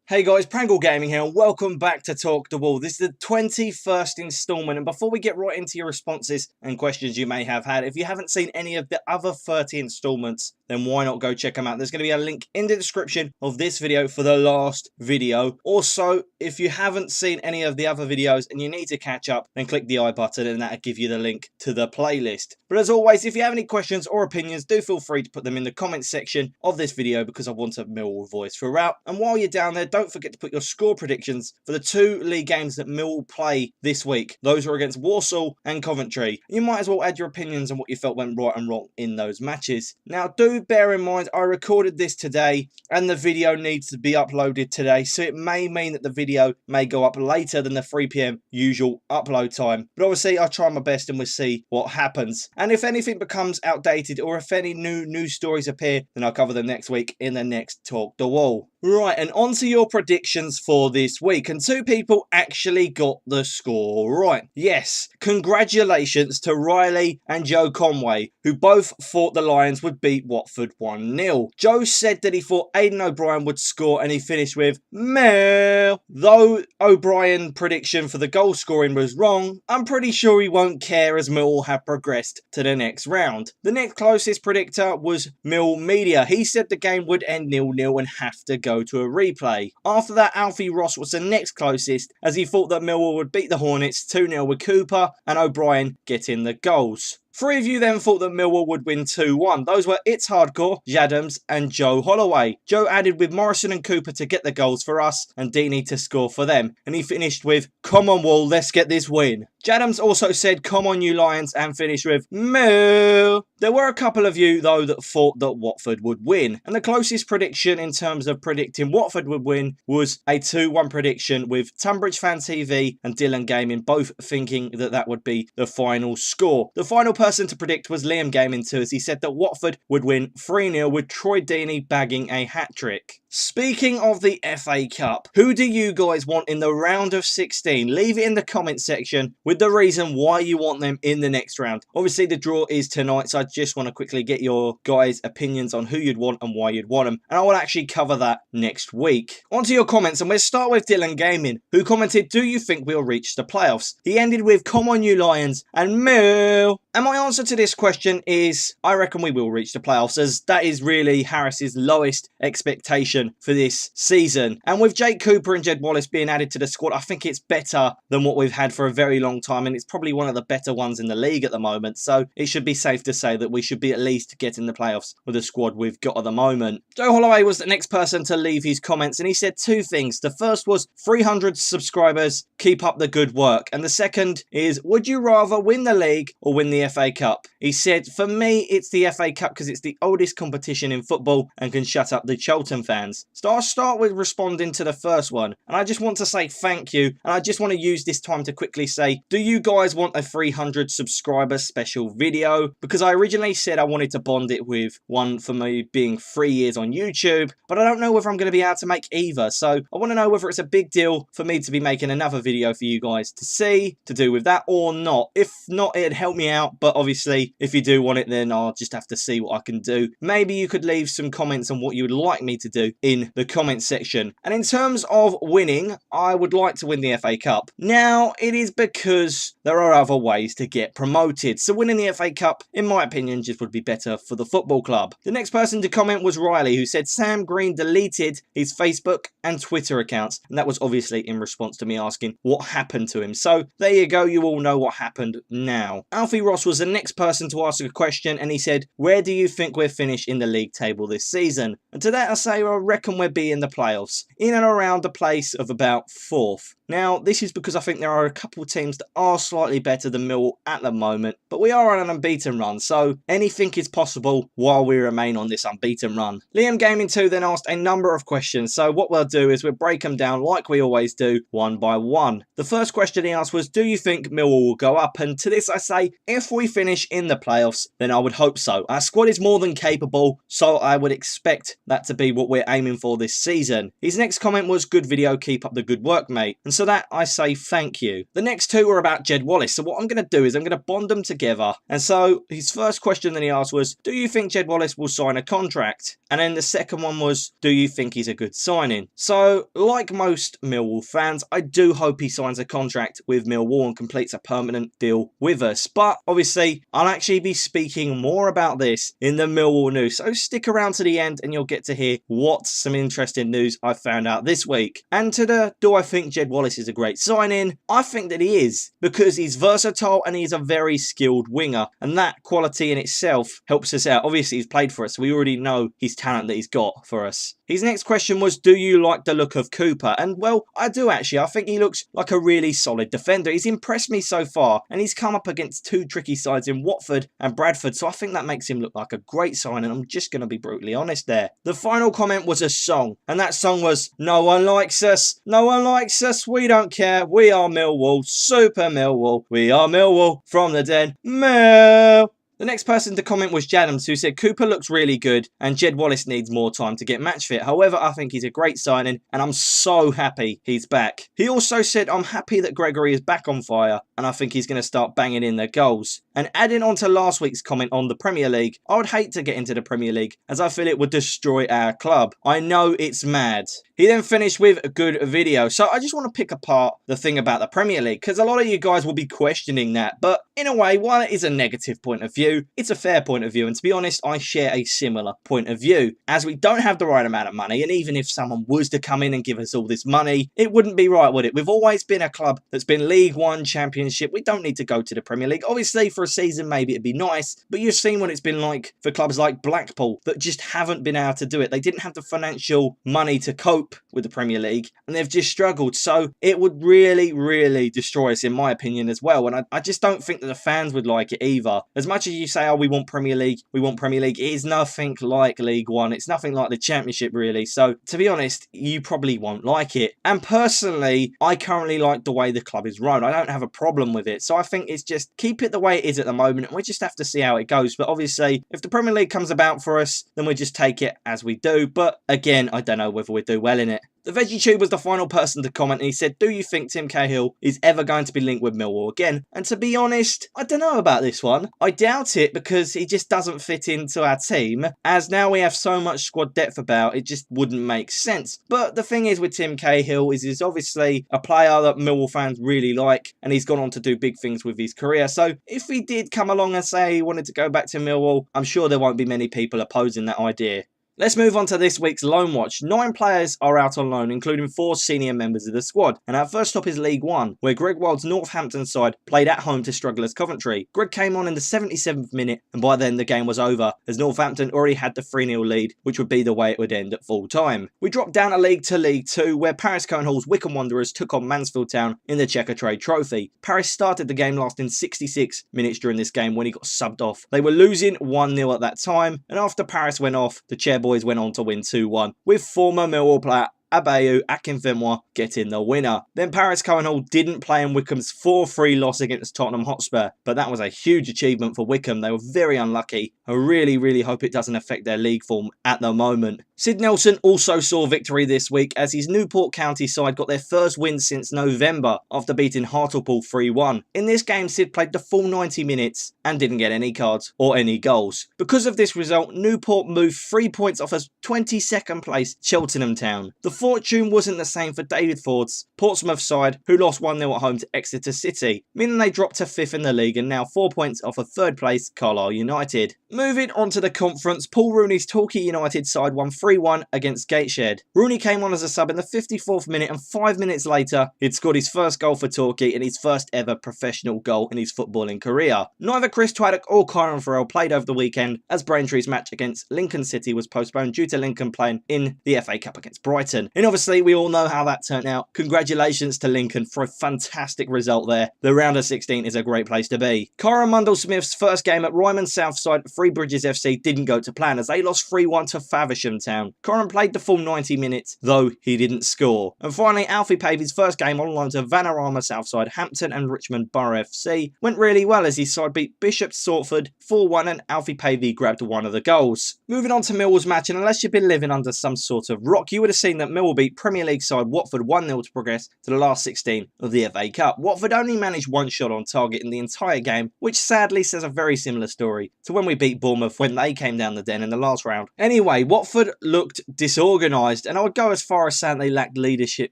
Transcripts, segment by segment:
Hey guys, Prangell Gaming here and welcome back to Talk the Wall. This is the 21st installment, and before we get right into your responses and questions you may have had, if you haven't seen any of the other 30 installments, then why not go check them out? There's going to be a link in the description of this video for the last video. Also, if you haven't seen any of the other videos and you need to catch up, then click the I button and that'll give you the link to the playlist. But as always, if you have any questions or opinions, do feel free to put them in the comments section of this video because I want a Millwall voice throughout. And while you're down there, don't forget to put your score predictions for the two league games that Millwall play this week. Those are against Walsall and Coventry. You might as well add your opinions on what you felt went right and wrong in those matches. Now, do bear in mind, I recorded this today and the video needs to be uploaded today, so it may mean that the video may go up later than the 3 PM usual upload time. But obviously, I'll try my best and we'll see what happens. And if anything becomes outdated or if any new news stories appear, then I'll cover them next week in the next Talk the Wall. Right, and on to your predictions for this week. And two people actually got the score right. Yes, congratulations to Riley and Joe Conway, who both thought the Lions would beat Watford 1-0. Joe said that he thought Aidan O'Brien would score and he finished with meh. Though O'Brien's prediction for the goal scoring was wrong, I'm pretty sure he won't care as Millwall have progressed to the next round. The next closest predictor was Mill Media. He said the game would end 0-0 and have to go to a replay. After that, Alfie Ross was the next closest as he thought that Millwall would beat the Hornets 2-0 with Cooper and O'Brien getting the goals. Three of you then thought that Millwall would win 2-1. Those were It's Hardcore, Jadams and Joe Holloway. Joe added with Morison and Cooper to get the goals for us and Deeney to score for them. And he finished with, come on Wall, let's get this win. Jadams also said, come on you Lions, and finished with, moo. There were a couple of you, though, that thought that Watford would win. And the closest prediction in terms of predicting Watford would win was a 2-1 prediction with Tunbridge Fan TV and Dylan Gaming both thinking that that would be the final score. The final person to predict was Liam Gaming too, as he said that Watford would win 3-0 with Troy Deeney bagging a hat-trick. Speaking of the FA Cup, who do you guys want in the round of 16? Leave it in the comment section with the reason why you want them in the next round. Obviously, the draw is tonight, so I just want to quickly get your guys' opinions on who you'd want and why you'd want them. And I will actually cover that next week. On to your comments, and we'll start with Dylan Gaming, who commented, do you think we'll reach the playoffs? He ended with, come on you Lions, and moo. And my answer to this question is, I reckon we will reach the playoffs, as that is really Harris's lowest expectation for this season. And with Jake Cooper and Jed Wallace being added to the squad, I think it's better than what we've had for a very long time, and it's probably one of the better ones in the league at the moment. So it should be safe to say that we should be at least getting the playoffs with the squad we've got at the moment. Joe Holloway was the next person to leave his comments, and he said two things. The first was 300 subscribers, keep up the good work. And the second is, would you rather win the league or win the FA Cup? He said, for me, it's the FA Cup because it's the oldest competition in football and can shut up the Charlton fans. So I'll start with responding to the first one. And I just want to say thank you. And I just want to use this time to quickly say, do you guys want a 300 subscriber special video? Because I originally said I wanted to bond it with one for me being 3 years on YouTube, but I don't know whether I'm going to be able to make either. So I want to know whether it's a big deal for me to be making another video for you guys to see, to do with that or not. If not, it'd help me out. But obviously, if you do want it, then I'll just have to see what I can do. Maybe you could leave some comments on what you would like me to do in the comment section. And in terms of winning, I would like to win the FA Cup. Now, it is because there are other ways to get promoted. So winning the FA Cup, in my opinion, just would be better for the football club. The next person to comment was Riley, who said Sam Green deleted his Facebook and Twitter accounts. And that was obviously in response to me asking what happened to him. So there you go, you all know what happened now. Alfie Ross was the next person to ask a question, and he said, where do you think we'll finish in the league table this season? And to that I say, I reckon we'll be in the playoffs, in and around the place of about 4th. Now, this is because I think there are a couple of teams that are slightly better than Millwall at the moment, but we are on an unbeaten run, so anything is possible while we remain on this unbeaten run. Liam Gaming 2 then asked a number of questions, so what we'll do is we'll break them down like we always do, one by one. The first question he asked was, do you think Millwall will go up? And to this I say, if we finish in the playoffs, then I would hope so. Our squad is more than capable, so I would expect that to be what we're aiming for this season. His next comment was, good video, keep up the good work, mate. And so that I say thank you. The next two were about Jed Wallace, so what I'm going to do is I'm going to bond them together. And so his first question that he asked was, do you think Jed Wallace will sign a contract? And then the second one was, do you think he's a good signing? So, like most Millwall fans, I do hope he signs a contract with Millwall and completes a permanent deal with us. But obviously, I'll actually be speaking more about this in the Millwall news. So stick around to the end and you'll get to hear what some interesting news I found out this week. And to the, do I think Jed Wallace is a great signing? I think that he is, because he's versatile and he's a very skilled winger. And that quality in itself helps us out. Obviously, he's played for us, so we already know his talent that he's got for us. His next question was, do you like the look of Cooper? And well, I do actually. I think he looks like a really solid defender. He's impressed me so far, and he's come up against two tricky sides in Watford and Bradford, so I think that makes him look like a great sign, and I'm just going to be brutally honest there. The final comment was a song, and that song was, no one likes us, no one likes us, we don't care, we are Millwall, Super Millwall, we are Millwall, from the den, Mill. The next person to comment was Jadams, who said Cooper looks really good and Jed Wallace needs more time to get match fit. However, I think he's a great signing and I'm so happy he's back. He also said, I'm happy that Gregory is back on fire and I think he's going to start banging in their goals. And adding on to last week's comment on the Premier League, I would hate to get into the Premier League as I feel it would destroy our club. I know it's mad. He then finished with a good video. So I just want to pick apart the thing about the Premier League, because a lot of you guys will be questioning that. But in a way, while it is a negative point of view, it's a fair point of view. And to be honest, I share a similar point of view, as we don't have the right amount of money. And even if someone was to come in and give us all this money, it wouldn't be right, would it? We've always been a club that's been League One, Championship. We don't need to go to the Premier League. Obviously, for a season, maybe it'd be nice. But you've seen what it's been like for clubs like Blackpool that just haven't been able to do it. They didn't have the financial money to cope with the Premier League, and they've just struggled. So it would really, really destroy us, in my opinion, as well. And I just don't think that the fans would like it either. As much as you say, oh, we want Premier League, it is nothing like League One. It's nothing like the Championship, really. So to be honest, you probably won't like it. And personally, I currently like the way the club is run. I don't have a problem with it. So I think it's just keep it the way it is at the moment, and we just have to see how it goes. But obviously, if the Premier League comes about for us, then we just take it as we do. But again, I don't know whether we do well in it. The VeggieTube was the final person to comment, and he said, do you think Tim Cahill is ever going to be linked with Millwall again? And to be honest, I don't know about this one. I doubt it, because he just doesn't fit into our team, as now we have so much squad depth about, it just wouldn't make sense. But the thing is with Tim Cahill is he's obviously a player that Millwall fans really like, and he's gone on to do big things with his career. So if he did come along and say he wanted to go back to Millwall, I'm sure there won't be many people opposing that idea. Let's move on to this week's Loan Watch. 9 players are out on loan, including 4 senior members of the squad. And our first stop is League One, where Greg Wild's Northampton side played at home to strugglers Coventry. Greg came on in the 77th minute, and by then the game was over, as Northampton already had the 3-0 lead, which would be the way it would end at full time. We dropped down a league to League Two, where Paris Cohenhall's Wycombe Wanderers took on Mansfield Town in the Checkatrade Trophy. Paris started the game lasting 66 minutes during this game when he got subbed off. They were losing 1-0 at that time, and after Paris went off, the Chairboys went on to win 2-1, with former Millwall player Abayu Akinfenwa getting the winner. Then Paris Cohenhall didn't play in Wycombe's 4-3 loss against Tottenham Hotspur, but that was a huge achievement for Wycombe. They were very unlucky. I really hope it doesn't affect their league form at the moment. Sid Nelson also saw victory this week, as his Newport County side got their first win since November after beating Hartlepool 3-1. In this game, Sid played the full 90 minutes and didn't get any cards or any goals. Because of this result, Newport moved 3 points off as 22nd place Cheltenham Town. The fortune wasn't the same for David Ford's Portsmouth side, who lost 1-0 at home to Exeter City, meaning they dropped to 5th in the league and now 4 points off of 3rd place Carlisle United. Moving on to the conference, Paul Rooney's Torquay United side won 3-1 against Gateshead. Rooney came on as a sub in the 54th minute, and 5 minutes later he'd scored his first goal for Torquay and his first ever professional goal in his footballing career. Neither Chris Twaddock or Kyron Farrell played over the weekend, as Braintree's match against Lincoln City was postponed due to Lincoln playing in the FA Cup against Brighton. And obviously we all know how that turned out. Congratulations to Lincoln for a fantastic result there. The round of 16 is a great place to be. Kyron Mundle-Smith's first game at Ryman Southside Three Bridges FC didn't go to plan, as they lost 3-1 to Faversham Town. Kyron played the full 90 minutes, though he didn't score. And finally, Alfie Pavey's first game on loan to Vanarama Southside Hampton and Richmond Borough FC went really well, as his side beat Bishop Stortford 4-1 and Alfie Pavey grabbed one of the goals. Moving on to Millwall's match, and unless you've been living under some sort of rock, you would have seen that Millwall beat Premier League side Watford 1-0 to progress to the last 16 of the FA Cup. Watford only managed one shot on target in the entire game, which sadly says a very similar story to when we beat Bournemouth when they came down the den in the last round. Anyway, Watford looked disorganised, and I would go as far as saying they lacked leadership,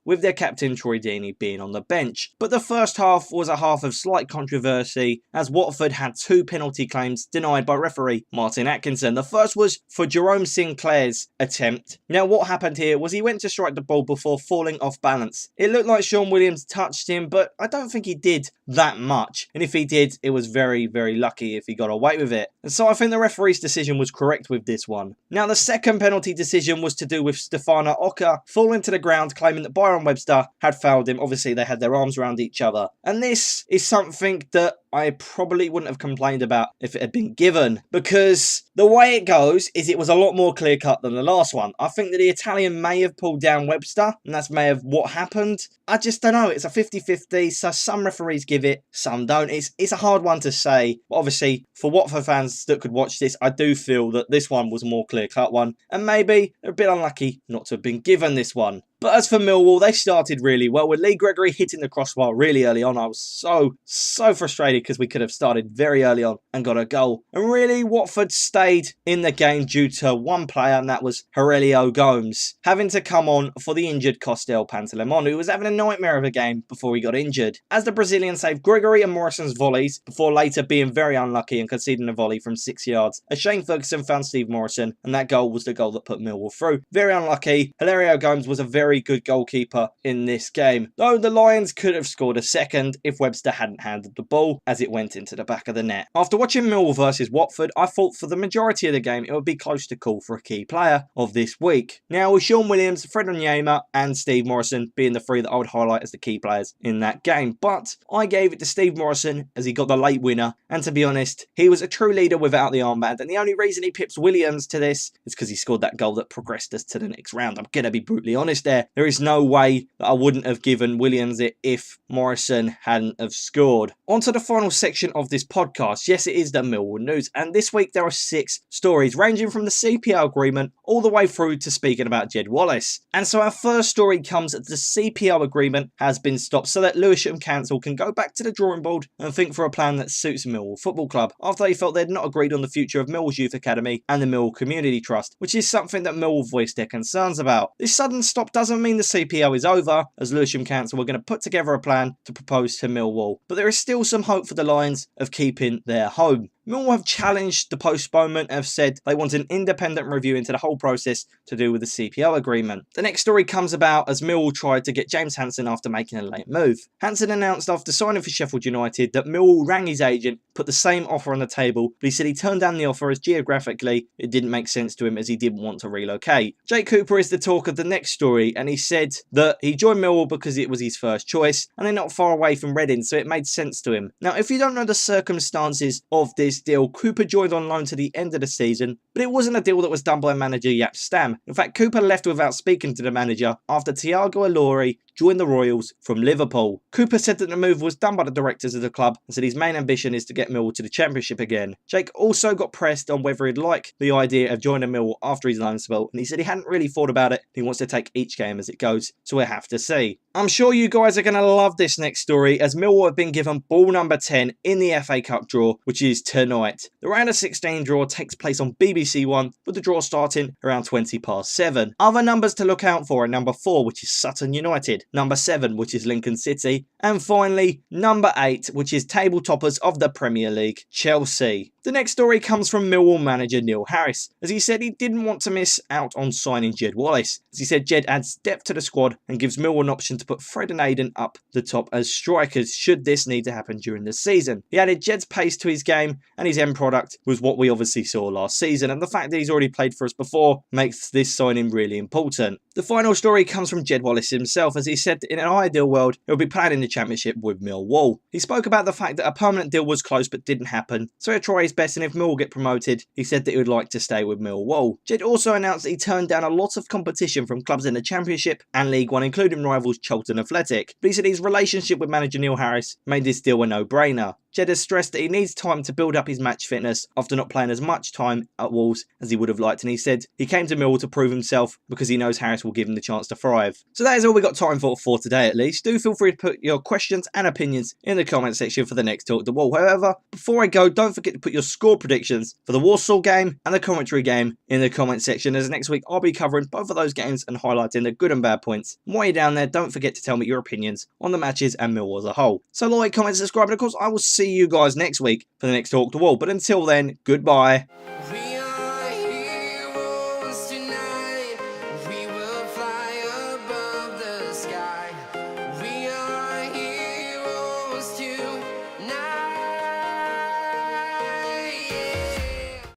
with their captain Troy Deeney being on the bench. But the first half was a half of slight controversy, as Watford had two penalty claims denied by referee Martin Atkinson. The first was for Jerome Sinclair's attempt. Now, what happened here was he went to strike the ball before falling off balance. It looked like Sean Williams touched him, but I don't think he did that much. And if he did, it was very, very lucky if he got away with it. And so I think the referee's decision was correct with this one. Now, the second penalty decision was to do with Stefano Oka falling to the ground, claiming that Byron Webster had fouled him. Obviously, they had their arms around each other. And this is something that I probably wouldn't have complained about if it had been given, because the way it goes is it was a lot more clear-cut than the last one. I think that the Italian may have pulled down Webster, and that's may have what happened. I just don't know. It's a 50-50, so some referees give it, some don't. It's a hard one to say. But obviously, for Watford fans that could watch this, I do feel that this one was a more clear-cut one, and maybe they're a bit unlucky not to have been given this one. But as for Millwall, they started really well with Lee Gregory hitting the crossbar really early on. I was so frustrated because we could have started very early on and got a goal. And really, Watford stayed in the game due to one player, and that was Aurelio Gomes, having to come on for the injured Costel Pantelimon, who was having a nightmare of a game before he got injured. As the Brazilian saved Gregory and Morison's volleys before later being very unlucky and conceding a volley from 6 yards, as Shane Ferguson found Steve Morison, and that goal was the goal that put Millwall through. Very unlucky. Aurelio Gomes was a very good goalkeeper in this game, though the Lions could have scored a second if Webster hadn't handled the ball as it went into the back of the net. After watching Millwall versus Watford, I thought for the majority of the game it would be close to call for a key player of this week. Now, with Sean Williams, Fred Onyema and Steve Morison being the three that I would highlight as the key players in that game, but I gave it to Steve Morison as he got the late winner, and to be honest, he was a true leader without the armband, and the only reason he pips Williams to this is because he scored that goal that progressed us to the next round. I'm going to be brutally honest there. There is no way that I wouldn't have given Williams it if Morison hadn't have scored. On to the final section of this podcast. Yes, it is the Millwall news, and this week there are 6 stories ranging from the CPL agreement all the way through to speaking about Jed Wallace. And so our first story comes that the CPL agreement has been stopped so that Lewisham Council can go back to the drawing board and think for a plan that suits Millwall Football Club after they felt they'd not agreed on the future of Millwall's Youth Academy and the Millwall Community Trust, which is something that Millwall voiced their concerns about. This sudden stop doesn't mean the CPL is over, as Lewisham Council were going to put together a plan to propose to Millwall, but there is still some hope for the Lions of keeping their home. Millwall have challenged the postponement and have said they want an independent review into the whole process to do with the CPL agreement. The next story comes about as Millwall tried to get James Hansen after making a late move. Hansen announced after signing for Sheffield United that Millwall rang his agent, put the same offer on the table, but he said he turned down the offer as geographically it didn't make sense to him as he didn't want to relocate. Jake Cooper is the talk of the next story, and he said that he joined Millwall because it was his first choice and they're not far away from Reading, so it made sense to him. Now, if you don't know the circumstances of this deal, Cooper joined on loan to the end of the season, but it wasn't a deal that was done by manager Jaap Stam. In fact, Cooper left without speaking to the manager after Thiago Ilori joined the Royals from Liverpool. Cooper said that the move was done by the directors of the club and said his main ambition is to get Millwall to the Championship again. Jake also got pressed on whether he'd like the idea of joining Millwall after his loan spell, and he said he hadn't really thought about it. He wants to take each game as it goes, so we'll have to see. I'm sure you guys are going to love this next story, as Millwall have been given ball number 10 in the FA Cup draw, which is tonight. The round of 16 draw takes place on BBC One, with the draw starting around 7:20. Other numbers to look out for are number 4, which is Sutton United, number 7, which is Lincoln City, and finally number 8, which is table toppers of the Premier League, Chelsea. The next story comes from Millwall manager Neil Harris, as he said he didn't want to miss out on signing Jed Wallace, as he said Jed adds depth to the squad and gives Millwall an option to put Fred and Aiden up the top as strikers should this need to happen during the season. He added Jed's pace to his game, and his end product was what we obviously saw last season, and the fact that he's already played for us before makes this signing really important. The final story comes from Jed Wallace himself, as he said that in an ideal world he'll be playing in the Championship with Millwall. He spoke about the fact that a permanent deal was close but didn't happen, so he'll try his best, and if Millwall get promoted, he said that he would like to stay with Millwall. Jed also announced that he turned down a lot of competition from clubs in the Championship and League One, including rivals Charlton Athletic, but he said his relationship with manager Neil Harris made this deal a no-brainer. Cheddar's stressed that he needs time to build up his match fitness after not playing as much time at Wolves as he would have liked, and he said he came to Millwall to prove himself because he knows Harris will give him the chance to thrive. So that is all we got time for today at least. Do feel free to put your questions and opinions in the comment section for the next Talk the Wall. However, before I go, don't forget to put your score predictions for the Warsaw game and the commentary game in the comment section, as next week I'll be covering both of those games and highlighting the good and bad points. And while you're down there, don't forget to tell me your opinions on the matches and Millwall as a whole. So like, comment, subscribe, and of course I will see you guys next week for the next Talk the Wall. But until then, goodbye.